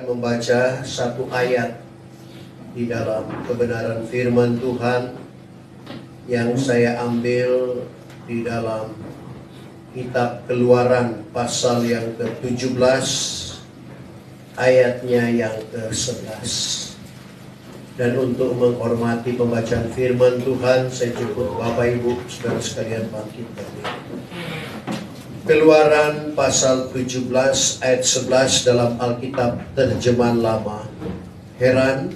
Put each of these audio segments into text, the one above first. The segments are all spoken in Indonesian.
akan membaca satu ayat di dalam kebenaran firman Tuhan yang saya ambil di dalam kitab Keluaran pasal yang ke-17 ayatnya yang ke-11. Dan untuk menghormati pembacaan firman Tuhan, saya jemput Bapak Ibu saudara sekalian bangkit berdiri. Keluaran pasal 17 ayat 11 dalam Alkitab terjemahan lama. Heran,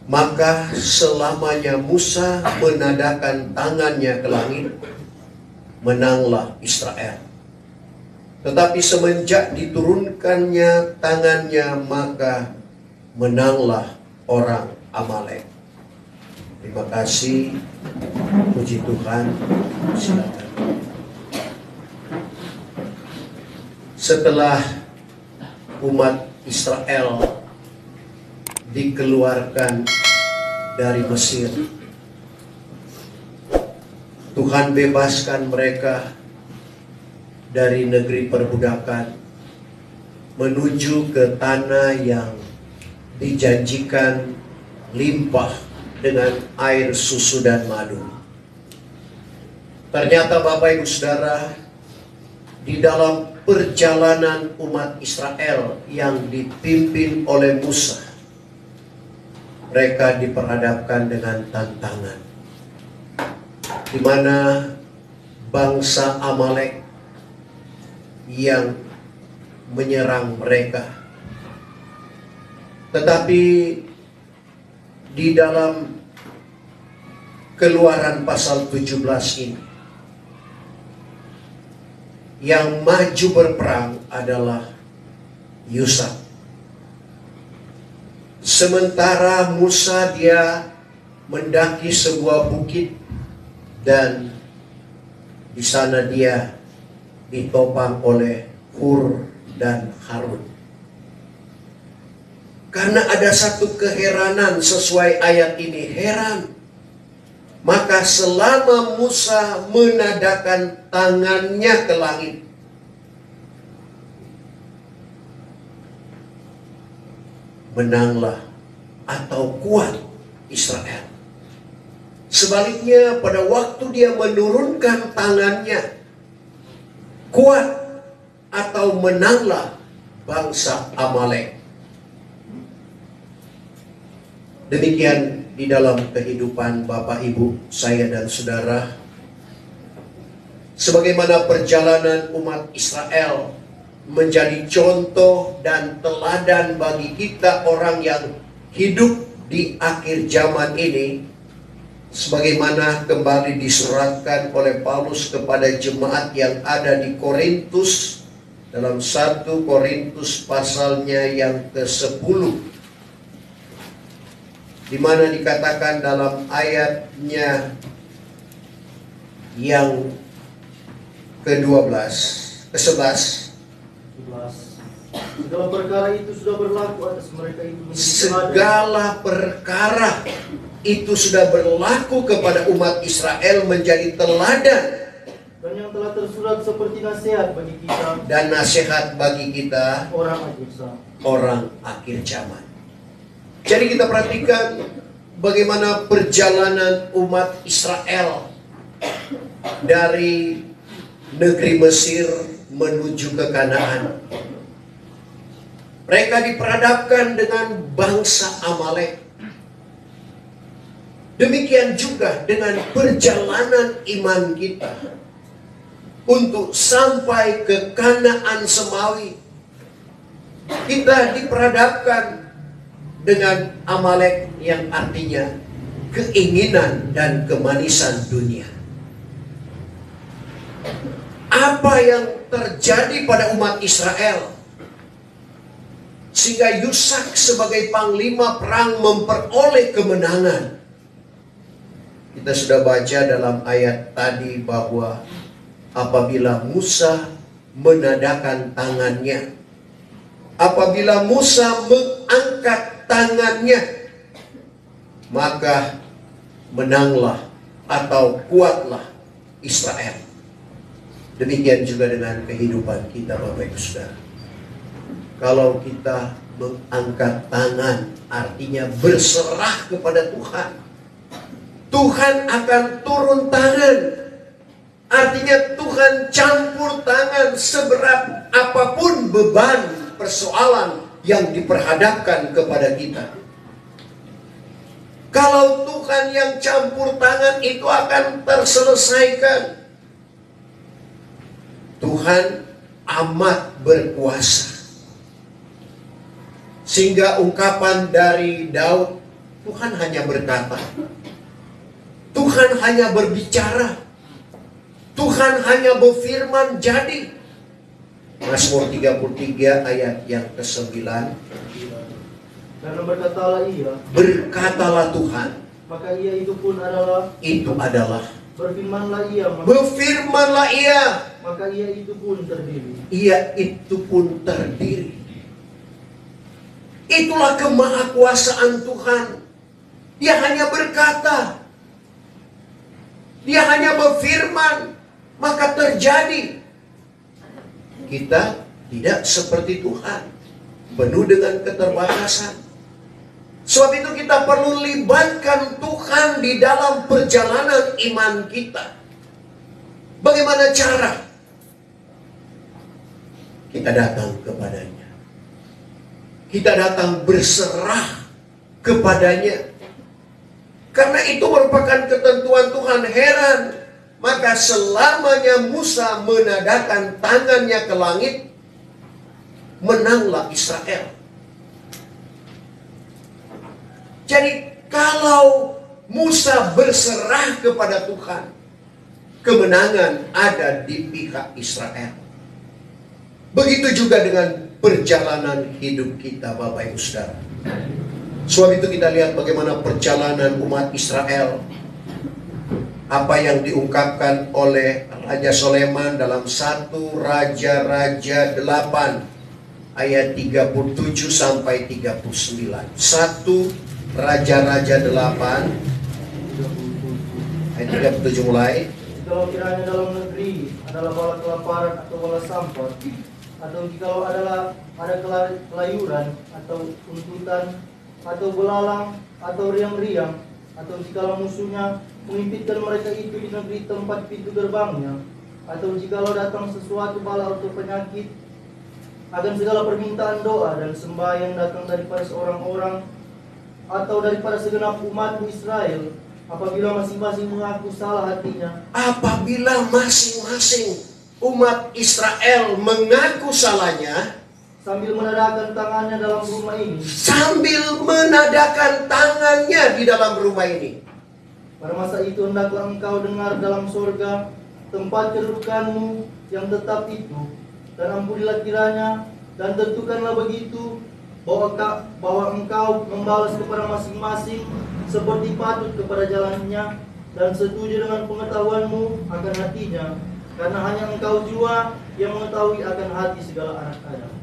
maka selamanya Musa menadahkan tangannya ke langit, menanglah Israel. Tetapi semenjak diturunkannya tangannya, maka menanglah orang Amalek. Terima kasih. Puji Tuhan. Silakan. Setelah umat Israel dikeluarkan dari Mesir, Tuhan bebaskan mereka dari negeri perbudakan menuju ke tanah yang dijanjikan limpah dengan air susu dan madu. Ternyata Bapak Ibu Saudara, di dalam perjalanan umat Israel yang dipimpin oleh Musa, mereka diperhadapkan dengan tantangan, di mana bangsa Amalek yang menyerang mereka. Tetapi di dalam Keluaran pasal 17 ini, yang maju berperang adalah Yusha. Sementara Musa dia mendaki sebuah bukit dan di sana dia ditopang oleh Hur dan Harun. Karena ada satu keheranan sesuai ayat ini, heran. Maka selama Musa menadahkan tangannya ke langit, menanglah atau kuat Israel. Sebaliknya pada waktu dia menurunkan tangannya, kuat atau menanglah bangsa Amalek. Demikian di dalam kehidupan Bapak Ibu, saya dan saudara. Sebagaimana perjalanan umat Israel menjadi contoh dan teladan bagi kita orang yang hidup di akhir zaman ini, sebagaimana kembali disuratkan oleh Paulus kepada jemaat yang ada di Korintus dalam 1 Korintus pasalnya yang ke-10, di mana dikatakan dalam ayatnya yang ke-12, ke-11, segala perkara itu sudah berlaku atas mereka itu. Segala perkara itu sudah berlaku kepada umat Israel menjadi teladan. Dan yang telah tersurat seperti nasihat bagi kita. Dan nasihat bagi kita orang akhir zaman. Jadi kita perhatikan bagaimana perjalanan umat Israel dari negeri Mesir menuju ke Kanaan. Mereka diperhadapkan dengan bangsa Amalek. Demikian juga dengan perjalanan iman kita untuk sampai ke Kanaan Semawi. Kita diperhadapkan dengan Amalek yang artinya keinginan dan kemanisan dunia. Apa yang terjadi pada umat Israel sehingga Yusak sebagai panglima perang memperoleh kemenangan? Kita sudah baca dalam ayat tadi bahwa apabila Musa menadahkan tangannya, apabila Musa mengangkat tangannya, maka menanglah atau kuatlah Israel. Demikian juga dengan kehidupan kita Bapak Ibu Saudara. Kalau kita mengangkat tangan, artinya berserah kepada Tuhan. Tuhan akan turun tangan. Artinya Tuhan campur tangan seberat apapun beban persoalan yang diperhadapkan kepada kita. Kalau Tuhan yang campur tangan, itu akan terselesaikan. Tuhan amat berkuasa. Sehingga ungkapan dari Daud, Tuhan hanya berkata, Tuhan hanya berbicara, Tuhan hanya berfirman jadi. Mazmur 33 ayat yang ke-9. Karena berkatalah Tuhan, maka ia itu pun adalah, berfirmanlah ia, maka ia itu pun terdiri. Itulah kemahakuasaan Tuhan. Dia hanya berkata, dia hanya berfirman, maka terjadi. Kita tidak seperti Tuhan, penuh dengan keterbatasan. Sebab itu kita perlu libatkan Tuhan di dalam perjalanan iman kita. Bagaimana cara? Kita datang kepadanya. Kita datang berserah kepadanya. Karena itu merupakan ketentuan Tuhan. Heran, maka selamanya Musa menadahkan tangannya ke langit, menanglah Israel. Jadi kalau Musa berserah kepada Tuhan, kemenangan ada di pihak Israel. Begitu juga dengan perjalanan hidup kita, Bapak Ibu Saudara. Sebab itu kita lihat bagaimana perjalanan umat Israel. Apa yang diungkapkan oleh Raja Soleman dalam 1 Raja-Raja 8 ayat 37 sampai 39. 1 Raja-Raja 8 ayat 37 mulai. Jikalau kiranya dalam negeri adalah bala kelaparan atau bala sampah, atau jikalau ada kelayuran atau tuntutan atau belalang atau riang-riang, atau jikalau musuhnya mengimpitkan mereka itu di negeri tempat pintu gerbangnya, atau jikalau datang sesuatu bala atau penyakit, akan segala permintaan doa dan sembahyang datang daripada seorang orang atau daripada segenap umatmu Israel, apabila masing-masing mengaku salah hatinya. Apabila masing-masing umat Israel mengaku salahnya, sambil menadahkan tangannya dalam rumah ini, di dalam rumah ini. Pada masa itu hendaklah engkau dengar dalam sorga tempat kedudukanmu yang tetap itu, dan ampunilah kiranya, dan tentukanlah begitu bahwa engkau membalas kepada masing-masing seperti patut kepada jalannya, dan setuju dengan pengetahuanmu akan hatinya, karena hanya engkau jua yang mengetahui akan hati segala anak Adam.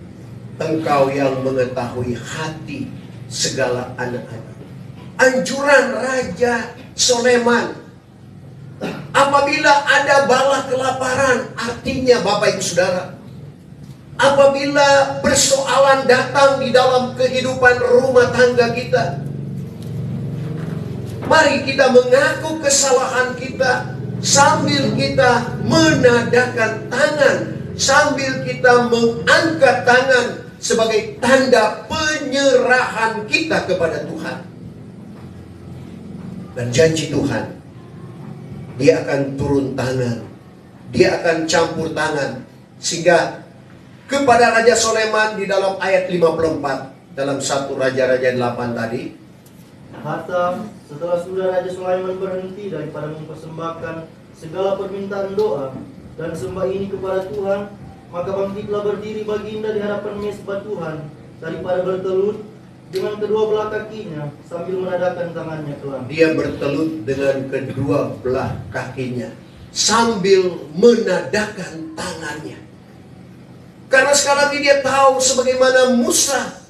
Engkau yang mengetahui hati segala anak Adam. Anjuran Raja Soleman, apabila ada bala kelaparan, artinya Bapak Ibu Saudara, apabila persoalan datang di dalam kehidupan rumah tangga kita, mari kita mengaku kesalahan kita sambil kita menadahkan tangan, sambil kita mengangkat tangan sebagai tanda penyerahan kita kepada Tuhan. Dan janji Tuhan, Dia akan turun tangan, Dia akan campur tangan, sehingga kepada Raja Soleman di dalam ayat 54 dalam 1 Raja-Raja 8 tadi, hatta setelah sudah Raja Sulaiman berhenti daripada mempersembahkan segala permintaan doa dan sembah ini kepada Tuhan, maka bangkitlah berdiri baginda di hadapan mezbah Tuhan daripada bertelut dengan kedua belah kakinya sambil menadahkan tangannya ke langit. Dia bertelut dengan kedua belah kakinya sambil menadahkan tangannya. Karena sekarang ini dia tahu sebagaimana Musa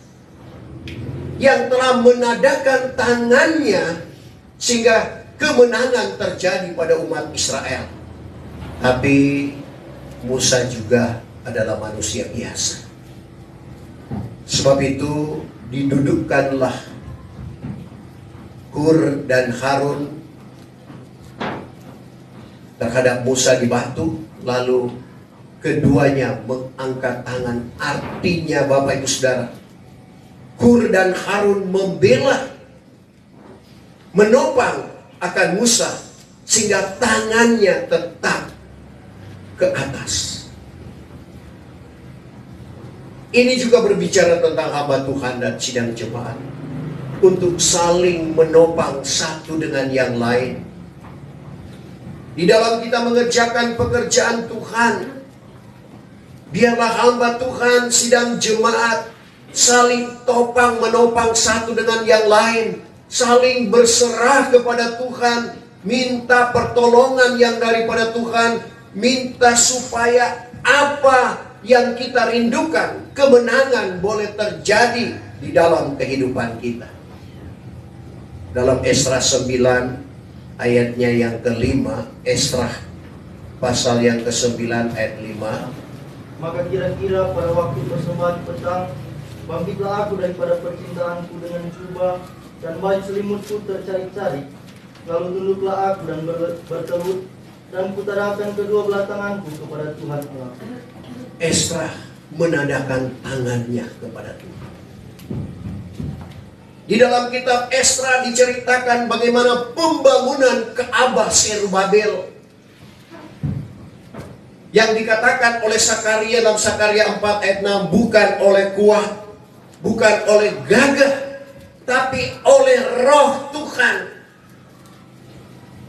yang telah menadahkan tangannya sehingga kemenangan terjadi pada umat Israel. Tapi Musa juga adalah manusia biasa. Sebab itu didudukkanlah Hur dan Harun terhadap Musa di batu, lalu keduanya mengangkat tangan. Artinya Bapak Ibu Saudara, Hur dan Harun membela, menopang akan Musa sehingga tangannya tetap ke atas. Ini juga berbicara tentang hamba Tuhan dan sidang jemaat untuk saling menopang satu dengan yang lain. Di dalam kita mengerjakan pekerjaan Tuhan, biarlah hamba Tuhan, sidang jemaat saling topang menopang satu dengan yang lain, saling berserah kepada Tuhan, minta pertolongan yang daripada Tuhan, minta supaya apa yang kita rindukan, kemenangan boleh terjadi di dalam kehidupan kita. Dalam Esra 9 ayatnya yang kelima, Esra pasal yang ke-9 ayat 5. Maka kira-kira pada waktu persembahan petang, bangkitlah aku daripada percintaanku dengan jubah dan baju selimutku tercari-cari. Lalu tunduklah aku dan bertelut, dan kutadahkan kedua belah tanganku kepada Tuhan Allah. Esra menadakan tangannya kepada Tuhan. Di dalam kitab Esra diceritakan bagaimana pembangunan Ka'bah Zerubabel yang dikatakan oleh Sakaria dalam Sakaria 4 ayat 6, bukan oleh kuat, bukan oleh gagah, tapi oleh Roh Tuhan.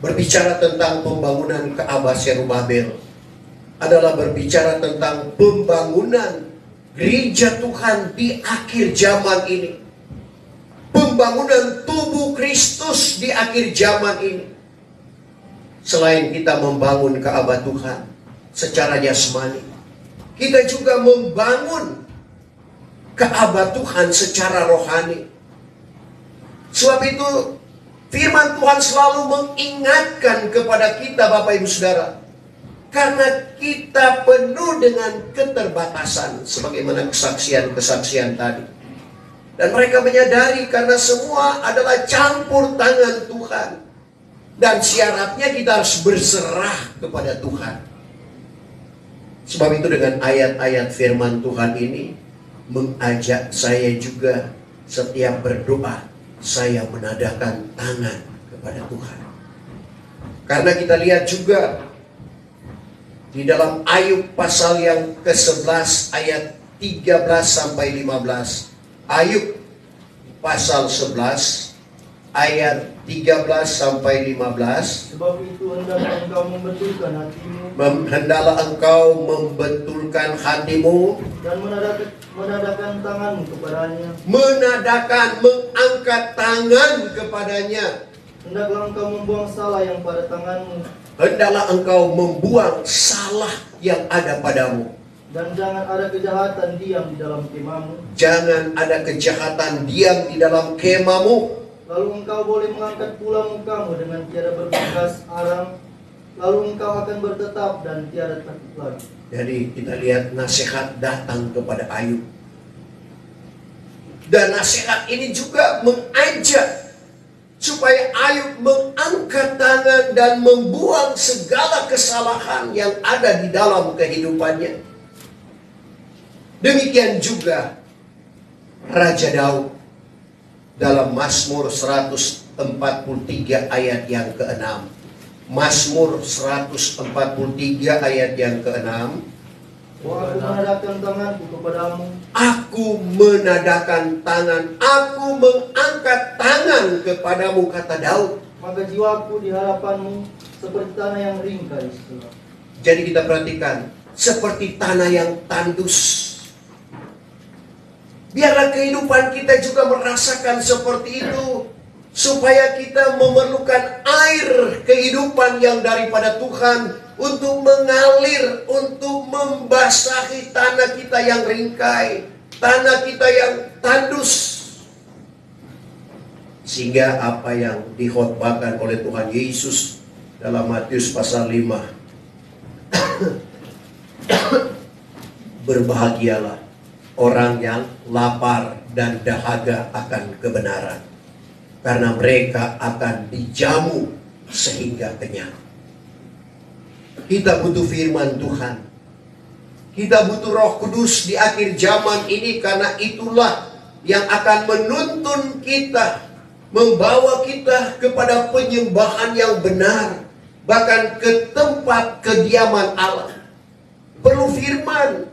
Berbicara tentang pembangunan Ka'bah Zerubabel adalah berbicara tentang pembangunan gereja Tuhan di akhir zaman ini. Pembangunan tubuh Kristus di akhir zaman ini. Selain kita membangun Ka'bah Tuhan secara jasmani, kita juga membangun Ka'bah Tuhan secara rohani. Sebab itu firman Tuhan selalu mengingatkan kepada kita Bapak Ibu Saudara, karena kita penuh dengan keterbatasan sebagaimana kesaksian-kesaksian tadi. Dan mereka menyadari karena semua adalah campur tangan Tuhan. Dan syaratnya kita harus berserah kepada Tuhan. Sebab itu dengan ayat-ayat firman Tuhan ini mengajak saya juga setiap berdoa, saya menadahkan tangan kepada Tuhan. Karena kita lihat juga di dalam Ayub pasal yang ke-11 ayat 13 sampai 15. Ayub pasal 11 ayat 13 sampai 15. Sebab itu hendaklah engkau membetulkan hatimu, Hendaklah engkau membetulkan hatimu dan menadahkan tanganmu kepadanya. Menadakan, mengangkat tangan kepadanya. Hendaklah engkau membuang salah yang pada tanganmu, Hendaklah engkau membuang salah yang ada padamu. dan jangan ada kejahatan diam di dalam kemahmu. Jangan ada kejahatan diam di dalam kemahmu. Lalu engkau boleh mengangkat pula mukamu dengan tiada berbekas aram. Lalu engkau akan bertetap dan tiada takut lagi. Jadi kita lihat nasihat datang kepada Ayub. Dan nasihat ini juga mengajak supaya Ayub mengangkat tangan dan membuang segala kesalahan yang ada di dalam kehidupannya. Demikian juga Raja Daud dalam Mazmur 143 ayat yang ke-6. Mazmur 143 ayat yang ke-6. Aku menadahkan tanganku kepadamu. Aku menadahkan tangan, aku mengangkat tangan kepadamu, kata Daud. Maka jiwaku di hadapanmu seperti tanah yang ringkai. Jadi kita perhatikan, seperti tanah yang tandus. Biarlah kehidupan kita juga merasakan seperti itu, supaya kita memerlukan air kehidupan yang daripada Tuhan untuk mengalir, untuk membasahi tanah kita yang ringkai, tanah kita yang tandus. Sehingga apa yang dikhotbahkan oleh Tuhan Yesus dalam Matius pasal 5, berbahagialah orang yang lapar dan dahaga akan kebenaran, karena mereka akan dijamu sehingga kenyang. Kita butuh firman Tuhan. Kita butuh Roh Kudus di akhir zaman ini, karena itulah yang akan menuntun kita, membawa kita kepada penyembahan yang benar, bahkan ke tempat kediaman Allah. Perlu firman.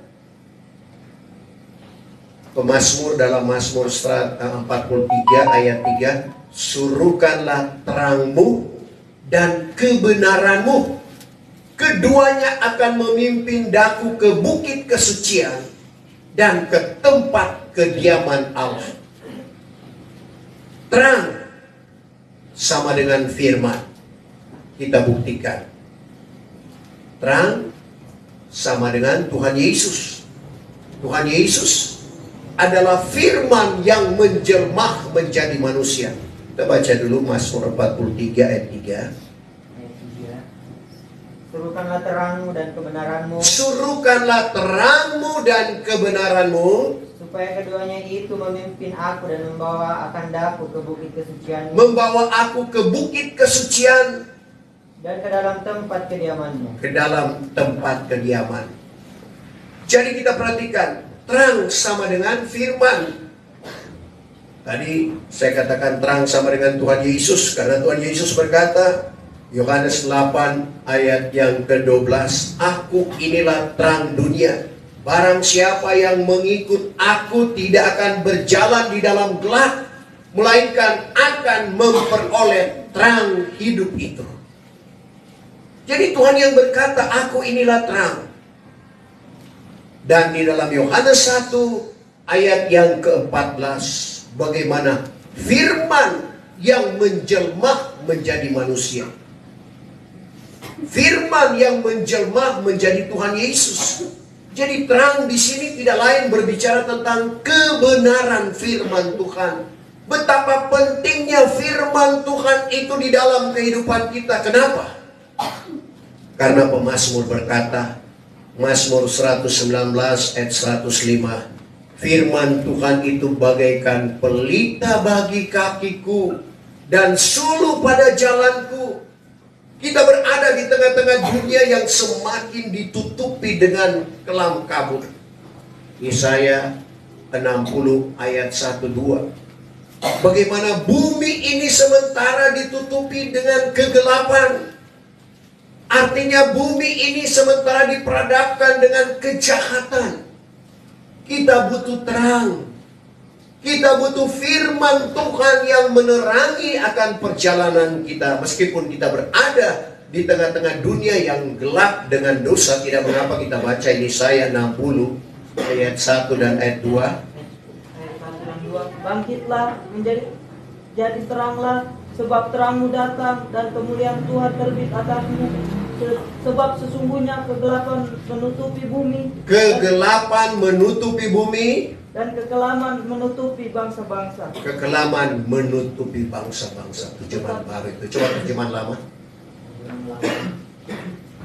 Pemazmur dalam Mazmur 43 ayat 3, suruhkanlah terangmu dan kebenaranmu, keduanya akan memimpin daku ke bukit kesucian dan ke tempat kediaman Allah. Terang sama dengan firman. Kita buktikan. Terang sama dengan Tuhan Yesus. Tuhan Yesus adalah firman yang menjelma menjadi manusia. Kita baca dulu Mazmur 43 ayat 3. Suruhkanlah terangmu dan kebenaranmu. Suruhkanlah terangmu dan kebenaranmu, supaya keduanya itu memimpin aku dan membawa akan daku ke bukit kesucian. membawa aku ke bukit kesucian Dan ke dalam tempat kediamanmu. ke dalam tempat kediaman. Jadi kita perhatikan, terang sama dengan firman. Tadi saya katakan terang sama dengan Tuhan Yesus, karena Tuhan Yesus berkata, Yohanes 8 ayat yang ke-12, aku inilah terang dunia. Barang siapa yang mengikut aku tidak akan berjalan di dalam gelap, melainkan akan memperoleh terang hidup itu. Jadi Tuhan yang berkata, aku inilah terang. Dan di dalam Yohanes 1 ayat yang ke-14, bagaimana firman yang menjelma menjadi manusia. Firman yang menjelma menjadi Tuhan Yesus. Jadi terang di sini tidak lain berbicara tentang kebenaran firman Tuhan. Betapa pentingnya firman Tuhan itu di dalam kehidupan kita. Kenapa? Karena pemazmur berkata, Mazmur 119 ayat 105, firman Tuhan itu bagaikan pelita bagi kakiku dan suluh pada jalanku. Kita berada di tengah-tengah dunia yang semakin ditutupi dengan kelam kabut. Yesaya 60 ayat 1-2. Bagaimana bumi ini sementara ditutupi dengan kegelapan. Artinya bumi ini sementara diperadabkan dengan kejahatan. Kita butuh terang. Kita butuh firman Tuhan yang menerangi akan perjalanan kita. Meskipun kita berada di tengah-tengah dunia yang gelap dengan dosa, tidak mengapa kita baca Yesaya 60 ayat 1 dan ayat 2. Ayat 1 dan 2. Bangkitlah jadi teranglah, sebab terangmu datang dan kemuliaan Tuhan terbit atasmu. Sebab sesungguhnya kegelapan menutupi bumi. Kegelapan menutupi bumi. Dan kekelaman menutupi bangsa-bangsa. Kekelaman menutupi bangsa-bangsa. Terjemahan baru itu. Coba terjemahan lama.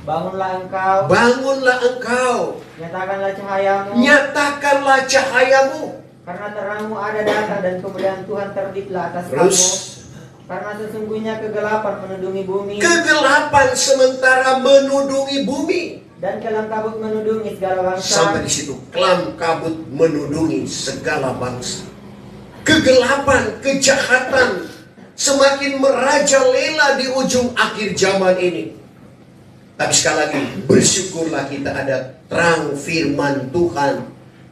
Bangunlah engkau. Bangunlah engkau. Nyatakanlah cahayamu. Nyatakanlah cahayamu. Karena terangmu ada datang dan kemuliaan Tuhan terbitlah atas Terus, kamu. Karena sesungguhnya kegelapan menudungi bumi. kegelapan sementara menudungi bumi. Dan kelam kabut menudungi segala bangsa. Sampai di situ, kelam kabut menudungi segala bangsa. Kegelapan, kejahatan semakin merajalela di ujung akhir zaman ini. Tapi sekali lagi, bersyukurlah kita ada terang firman Tuhan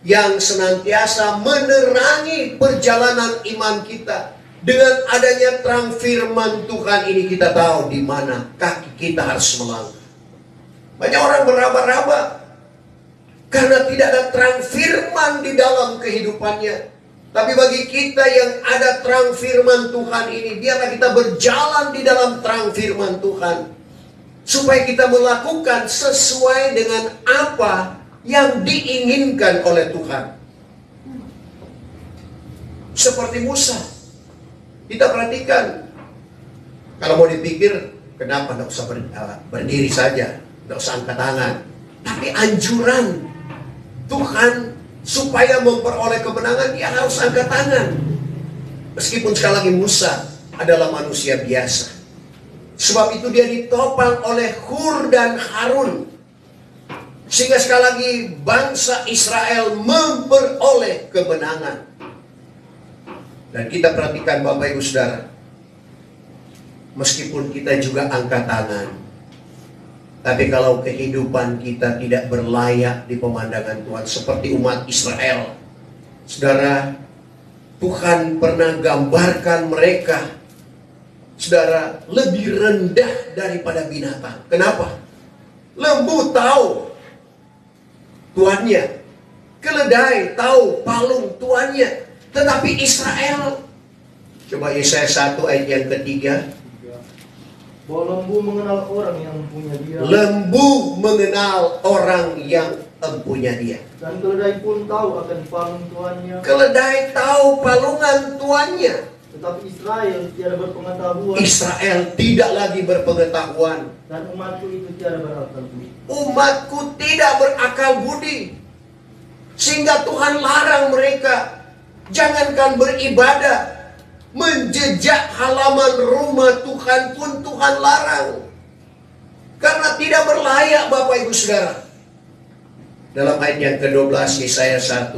yang senantiasa menerangi perjalanan iman kita. Dengan adanya terang firman Tuhan ini kita tahu di mana kaki kita harus melangkah. Banyak orang beraba-raba karena tidak ada terang firman di dalam kehidupannya. Tapi bagi kita yang ada terang firman Tuhan ini, biarlah kita berjalan di dalam terang firman Tuhan, supaya kita melakukan sesuai dengan apa yang diinginkan oleh Tuhan. Seperti Musa, kita perhatikan, kalau mau dipikir, kenapa tidak usah berdiri saja, tidak usah angkat tangan. Tapi anjuran Tuhan supaya memperoleh kemenangan, dia harus angkat tangan. Meskipun sekali lagi Musa adalah manusia biasa. Sebab itu dia ditopang oleh Hur dan Harun. Sehingga sekali lagi bangsa Israel memperoleh kemenangan. Dan kita perhatikan Bapak Ibu Saudara, meskipun kita juga angkat tangan, tapi kalau kehidupan kita tidak berlayak di pemandangan Tuhan seperti umat Israel, saudara, Tuhan pernah gambarkan mereka, saudara, lebih rendah daripada binatang. Kenapa? Lembu tahu tuannya, keledai tahu palung tuannya. Tetapi Israel, coba Yesaya 1 ayat yang ketiga. Bahwa lembu mengenal orang yang mempunyai dia. Lembu mengenal orang yang empunya dia. Dan keledai pun tahu akan palung tuannya. Keledai tahu palungan tuannya. Tetapi Israel tiada berpengetahuan. Israel tidak lagi berpengetahuan. Dan umatku itu tiada berakal budi. Umatku tidak berakal budi. Sehingga Tuhan larang mereka, jangankan beribadah, menjejak halaman rumah Tuhan pun Tuhan larang. Karena tidak berlayak Bapak Ibu Saudara. Dalam ayat yang ke-12 Yesaya 1.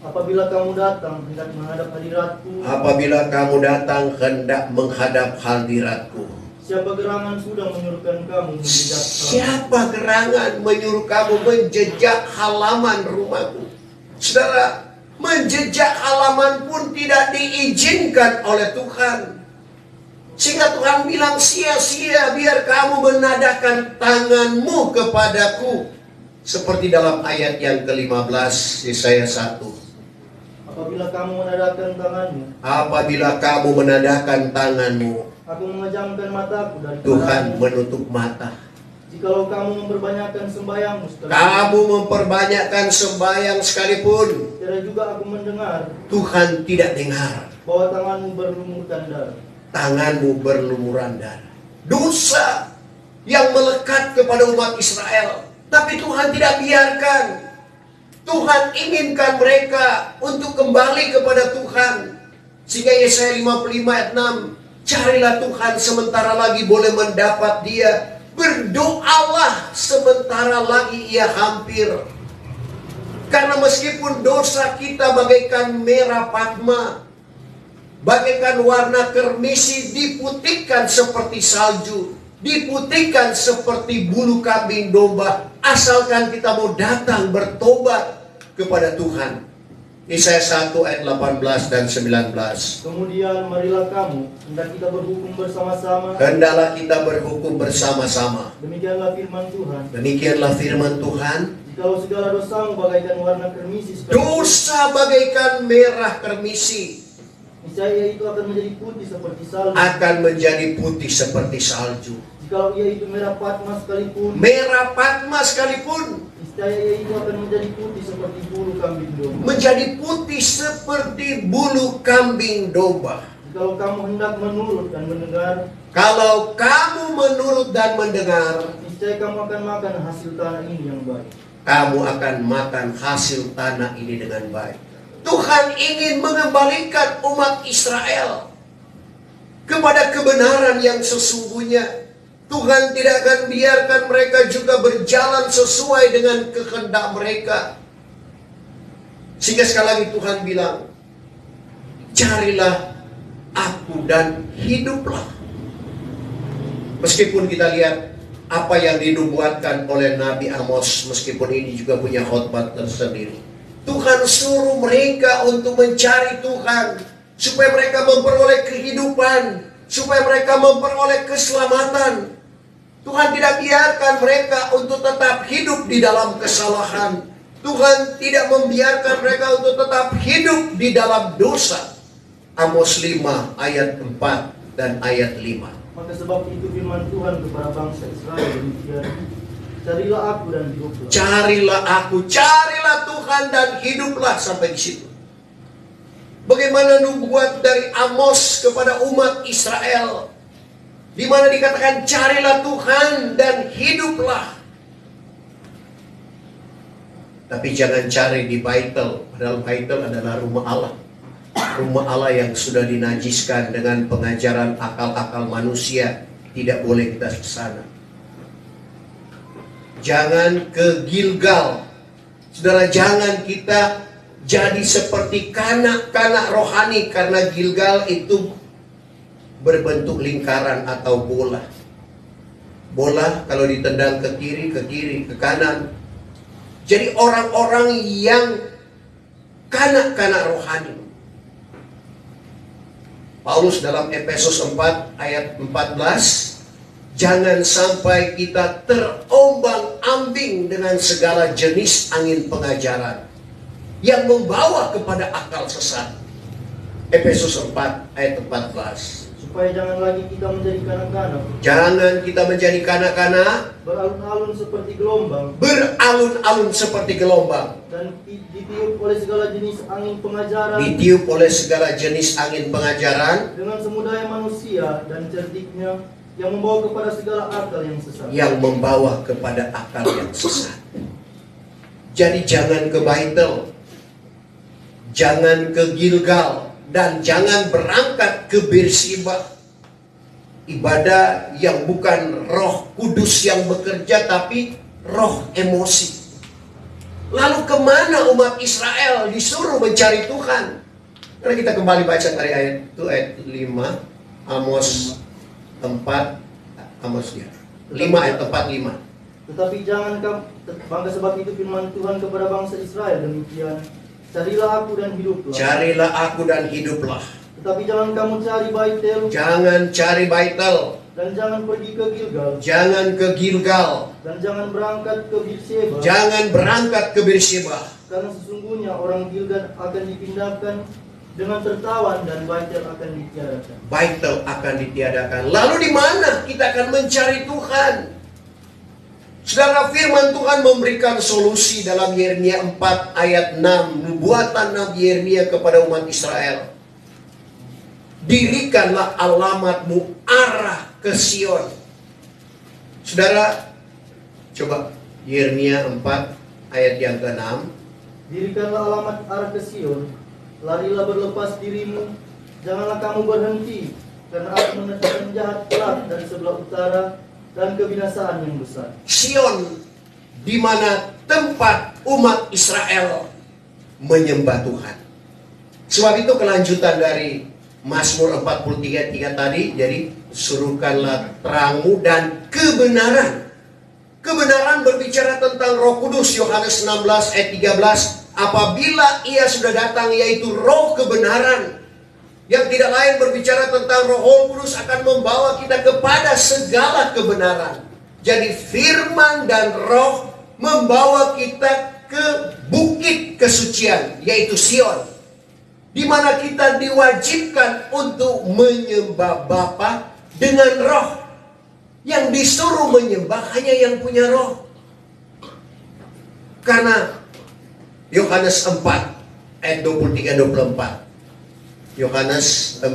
Apabila kamu datang hendak menghadap hadiratku. Apabila kamu datang hendak menghadap hadiratku. Siapa gerangan sudah menyuruhkan kamu menjejak halaman? Siapa gerangan menyuruh kamu menjejak halaman rumahku? Saudara, menjejak halaman pun tidak diizinkan oleh Tuhan. Sehingga Tuhan bilang, sia-sia biar kamu menadahkan tanganmu kepadaku. Seperti dalam ayat yang ke-15 Yesaya 1. Apabila kamu menadahkan tanganmu. Apabila kamu menadahkan tanganmu, aku memejamkan mataku dari Tuhan menutup mata. Jikalau kamu memperbanyakkan sembahyangmu sekalipun. Kamu memperbanyakkan sembahyang sekalipun, tidak juga aku mendengar. Tuhan tidak dengar. Bahwa tanganmu berlumuran darah. Tanganmu berlumuran darah. Dosa yang melekat kepada umat Israel. Tapi Tuhan tidak biarkan. Tuhan inginkan mereka untuk kembali kepada Tuhan. Sehingga Yesaya 55 ayat 6. Carilah Tuhan sementara lagi boleh mendapat dia. Berdoalah sementara lagi ia hampir. Karena meskipun dosa kita bagaikan merah padma, bagaikan warna kermisi, diputihkan seperti salju, diputihkan seperti bulu kambing domba, asalkan kita mau datang bertobat kepada Tuhan. Yesaya 1 ayat 18 dan 19. Kemudian marilah kamu, hendak kita berhukum bersama-sama. Hendaklah kita berhukum bersama-sama. Demikianlah firman Tuhan. Demikianlah firman Tuhan. Jikalau segala dosamu bagaikan warna kermisi sekalipun, Dosa bagaikan merah kermisi, niscaya itu akan menjadi putih seperti salju. akan menjadi putih seperti salju. Jikalau ia itu merah padma sekalipun, Merah padma sekalipun, niscaya ia itu akan menjadi putih seperti bulu kambing domba. menjadi putih seperti bulu kambing domba. Jikalau kamu hendak menurut dan mendengar, Kalau kamu menurut dan mendengar, niscaya kamu akan makan hasil tanah ini yang baik. kamu akan makan hasil tanah ini dengan baik. Tuhan ingin mengembalikan umat Israel kepada kebenaran yang sesungguhnya. Tuhan tidak akan biarkan mereka juga berjalan sesuai dengan kehendak mereka. Sehingga sekali lagi Tuhan bilang, carilah aku dan hiduplah. Meskipun kita lihat apa yang dinubuatkan oleh Nabi Amos, meskipun ini juga punya khotbah tersendiri. Tuhan suruh mereka untuk mencari Tuhan, supaya mereka memperoleh kehidupan, supaya mereka memperoleh keselamatan. Tuhan tidak biarkan mereka untuk tetap hidup di dalam kesalahan. Tuhan tidak membiarkan mereka untuk tetap hidup di dalam dosa. Amos 5 ayat 4 dan ayat 5. Maka sebab itu firman Tuhan kepada bangsa Israel demikian, carilah aku dan hiduplah. Carilah aku, carilah Tuhan dan hiduplah, sampai di situ. Bagaimana nubuat dari Amos kepada umat Israel, di mana dikatakan carilah Tuhan dan hiduplah. Tapi jangan cari di Baitul, padahal Baitul adalah rumah Allah. Rumah Allah yang sudah dinajiskan dengan pengajaran akal-akal manusia. Tidak boleh kita ke sana. Jangan ke Gilgal. Saudara, jangan kita jadi seperti kanak-kanak rohani, karena Gilgal itu berbentuk lingkaran atau bola. Bola kalau ditendang ke kiri, ke kanan. Jadi orang-orang yang kanak-kanak rohani. Paulus dalam Efesus 4 ayat 14, jangan sampai kita terombang-ambing dengan segala jenis angin pengajaran yang membawa kepada akal sesat. Efesus 4 ayat 14. Supaya jangan lagi kita menjadi kanak-kanak. Jangan kita menjadi kanak-kanak Beralun-alun seperti gelombang. Beralun-alun seperti gelombang. Dan ditiup oleh segala jenis angin pengajaran. Ditiup oleh segala jenis angin pengajaran. Dengan semudaya manusia dan cerdiknya yang membawa kepada segala akal yang sesat. Yang membawa kepada akal yang sesat. Jadi jangan ke Baitul, jangan ke Gilgal, dan jangan berangkat ke Beersheba. Ibadah yang bukan Roh Kudus yang bekerja, tapi roh emosi. Lalu kemana umat Israel disuruh mencari Tuhan? Karena kita kembali baca dari ayat itu, ayat 5, Amos 4, Amos ya, 5 ayat 4-5. Tetapi jangan bangga sebab itu firman Tuhan kepada bangsa Israel demikian. Carilah aku dan hiduplah. Carilah aku dan hiduplah. Tetapi jangan kamu cari Baitel. Jangan cari Baitel. Dan jangan pergi ke Gilgal. Jangan ke Gilgal. Dan jangan berangkat ke Beersheba. Jangan berangkat ke Beersheba. Karena sesungguhnya orang Gilgal akan dipindahkan dengan tertawan dan Baitel akan ditiadakan. Baitel akan ditiadakan. Lalu di mana kita akan mencari Tuhan? Saudara, firman Tuhan memberikan solusi dalam Yeremia 4 ayat 6. Nubuatan Nabi Yeremia kepada umat Israel. Dirikanlah alamatmu arah ke Sion. Saudara, coba Yeremia 4 ayat yang ke-6. Dirikanlah alamat arah ke Sion. Larilah berlepas dirimu. Janganlah kamu berhenti. Karena aku menetapkan jahat kelak dari sebelah utara dan kebinasaan yang besar. Sion, di mana tempat umat Israel menyembah Tuhan. Sebab itu kelanjutan dari Mazmur 43:3 tadi, jadi suruhkanlah terangmu dan kebenaran. Kebenaran berbicara tentang Roh Kudus, Yohanes 16 ayat 13. Apabila ia sudah datang, yaitu Roh kebenaran, yang tidak lain berbicara tentang Roh Kudus akan membawa kita kepada segala kebenaran. Jadi firman dan Roh membawa kita ke bukit kesucian, yaitu Sion, di mana kita diwajibkan untuk menyembah Bapa dengan Roh. Yang disuruh menyembah hanya yang punya Roh. Karena Yohanes 4 ayat 23-24. Yohanes 4.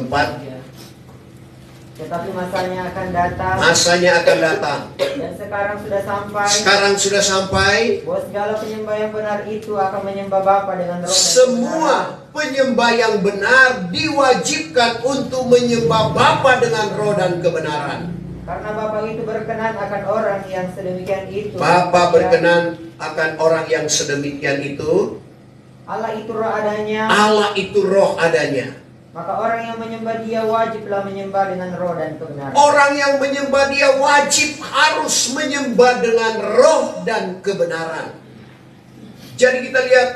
Tetapi masanya akan datang. Masanya akan datang. Dan sekarang sudah sampai. Sekarang sudah sampai. Bahwa segala penyembah yang benar itu akan menyembah Bapa dengan roh dan Semua penyembah yang benar diwajibkan untuk menyembah Bapa dengan roh dan kebenaran. Karena Bapa itu berkenan akan orang yang sedemikian itu. Bapa berkenan akan orang yang sedemikian itu. Allah itu roh adanya. Allah itu roh adanya. Maka orang yang menyembah Dia wajiblah menyembah dengan roh dan kebenaran. Orang yang menyembah Dia wajib harus menyembah dengan roh dan kebenaran. Jadi kita lihat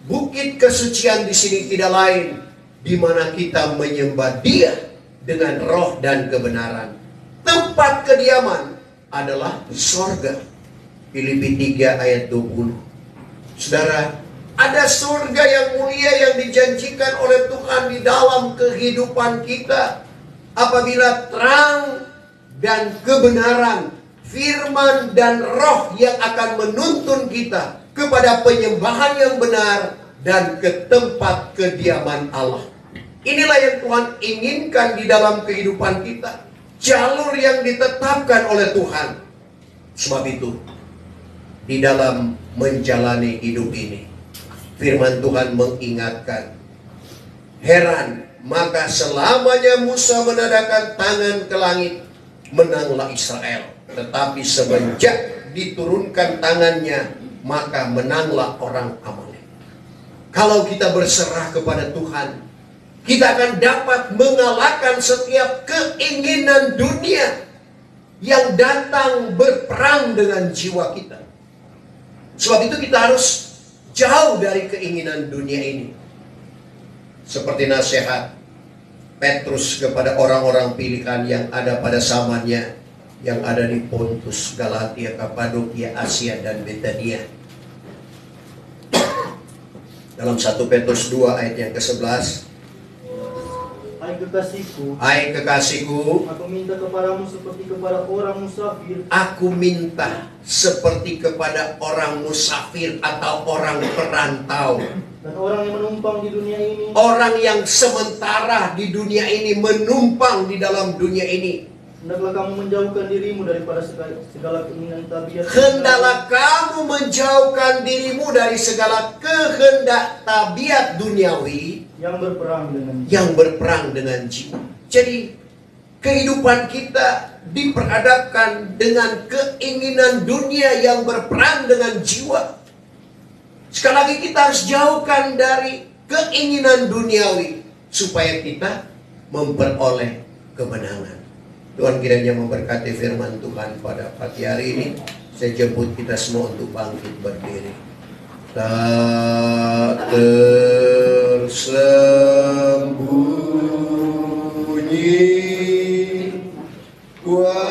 bukit kesucian di sini tidak lain di mana kita menyembah Dia dengan roh dan kebenaran. Tempat kediaman adalah sorga. Filipi 3 ayat 20. Saudara, ada surga yang mulia yang dijanjikan oleh Tuhan di dalam kehidupan kita. Apabila terang dan kebenaran, firman dan roh yang akan menuntun kita kepada penyembahan yang benar dan ke tempat kediaman Allah. Inilah yang Tuhan inginkan di dalam kehidupan kita. Jalur yang ditetapkan oleh Tuhan. Sebab itu, di dalam menjalani hidup ini. Firman Tuhan mengingatkan, heran, maka selamanya Musa menadahkan tangan ke langit, menanglah Israel. Tetapi semenjak diturunkan tangannya, maka menanglah orang Amalek. Kalau kita berserah kepada Tuhan, kita akan dapat mengalahkan setiap keinginan dunia yang datang berperang dengan jiwa kita. Sebab itu kita harus jauh dari keinginan dunia ini. Seperti nasihat Petrus kepada orang-orang pilihan yang ada pada zamannya, yang ada di Pontus, Galatia, Kapadokia, Asia, dan Betania. Dalam 1 Petrus 2 ayat yang ke-11, Hai kekasihku, aku minta kepadamu seperti kepada orang musafir. Aku minta seperti kepada orang musafir atau orang perantau. Dan orang yang menumpang di dunia ini. Orang yang sementara di dunia ini, menumpang di dalam dunia ini. Hendaklah kamu menjauhkan dirimu daripada segala keinginan tabiat. Hendaklah kamu menjauhkan dirimu dari segala kehendak tabiat duniawi yang berperang dengan jiwa. Jadi kehidupan kita diperhadapkan dengan keinginan dunia yang berperang dengan jiwa. Sekali lagi kita harus jauhkan dari keinginan duniawi supaya kita memperoleh kemenangan. Tuhan kiranya memberkati firman Tuhan pada pagi hari ini. Saya jemput kita semua untuk bangkit berdiri. Tak tersembunyi kuasa